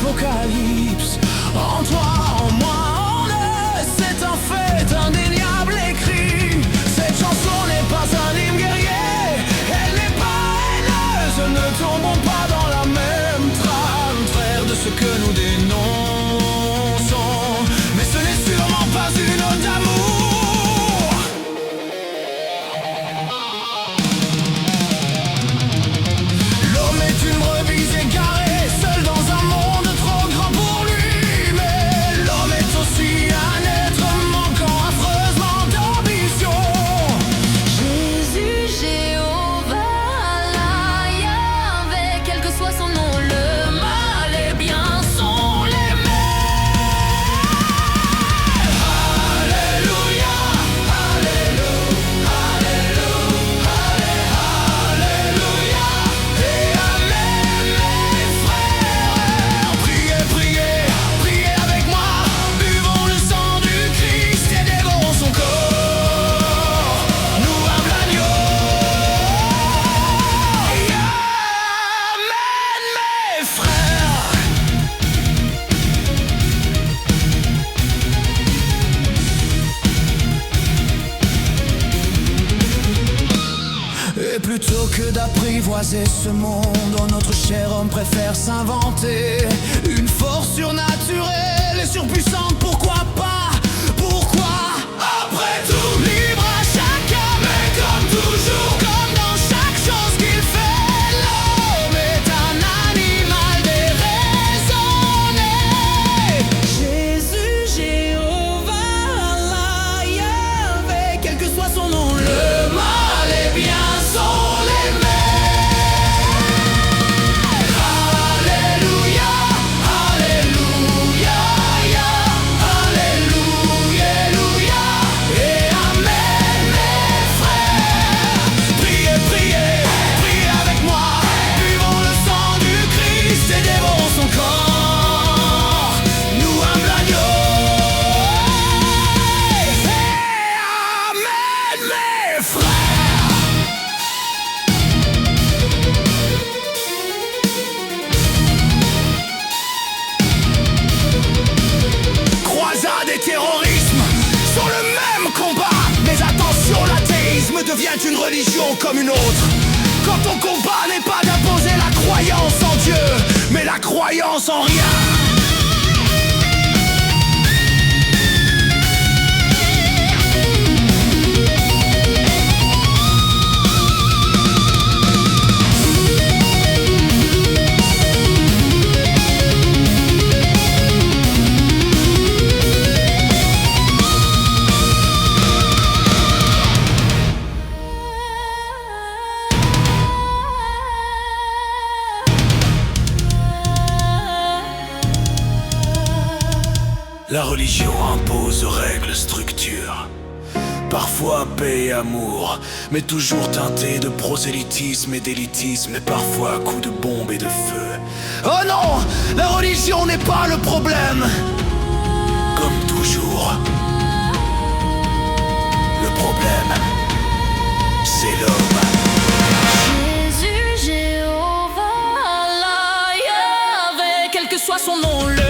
l'apocalypse. En toi, en moi, en eux, c'est un fait indéniable écrit. Cette chanson n'est pas un hymne guerrier, elle n'est pas haineuse. Ne tombons pas dans la même trame, frère, de ce que nous dénonçons. Mais ce n'est sûrement pas une ode d'amour. L'homme est une brebis égarée, seul dans un monde trop grand pour lui. Mais l'homme est aussi un être manquant affreusement d'ambition. Jésus, Jéhovah, Allah, Yahvé, quel que soit son nom, le mal et bien sont les mêmes. Alléluia, Alléluia, Alléluia, Alléluia et Amen, mes frères. Priez, priez, priez avec moi. Buvons le sang du Christ et dévorons son corps. Nous humble agneau. Amen, mes frères. Et plutôt que d'apprivoiser ce monde, notre cher homme préfère s'inventer une force surnaturelle et surpuissante. Pourquoi pas? Pourquoi? Après tout, libre à chacun, mais comme toujours, comme dans chaque chose qu'il fait, l'homme est un animal déraisonné. Jésus, Jéhovah, Allah, Yahvé, quel que soit son nom, le mal et bien sont les mêmes. Alléluia, Alléluia, ya, Alléluia, Alléluia et Amen, mes frères. Priez, priez, priez avec moi. Buvons le sang du Christ et dévorons son corps. Nous humble agneau. Et Amen, mes frères. Croisade et terrorisme sont le même combat. Mais attention, l'athéisme devient une religion comme une autre. Quand ton combat n'est pas d'imposer la croyance en Dieu, mais la croyance en rien. La religion impose règles, structures, parfois paix et amour, mais toujours teinté de prosélytisme et d'élitisme, et parfois à coups de bombes et de feu. Oh non, la religion n'est pas le problème. Comme toujours, le problème, c'est l'homme. Jésus, Jéhovah, Allah, Yahvé, quel que soit son nom, le